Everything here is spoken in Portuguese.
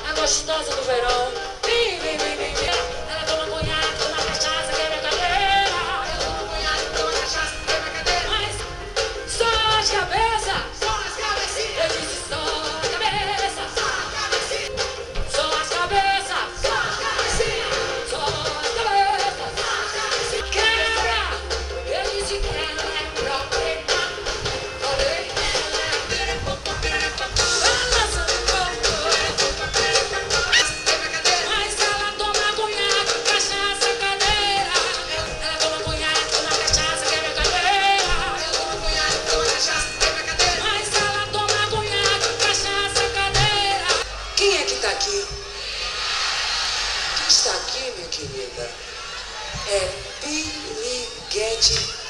A gostosa do verão. Vem, vem, vem, vem, vem. Ela toma conhaque, toma cachaça, quebra a cadeira. Ela toma conhaque, toma cachaça, quebra a cadeira. Mas só as cabeças, só as cabecinhas. Eu disse só as cabeças, só as cabecinhas. Só as cabeças, só as cabecinhas. Só as cabeças, só as cabecinhas. Quebra, eu disse quebra, é problema. Falei, ela é perepopa, perepopa. Está aqui, minha querida, é piriguete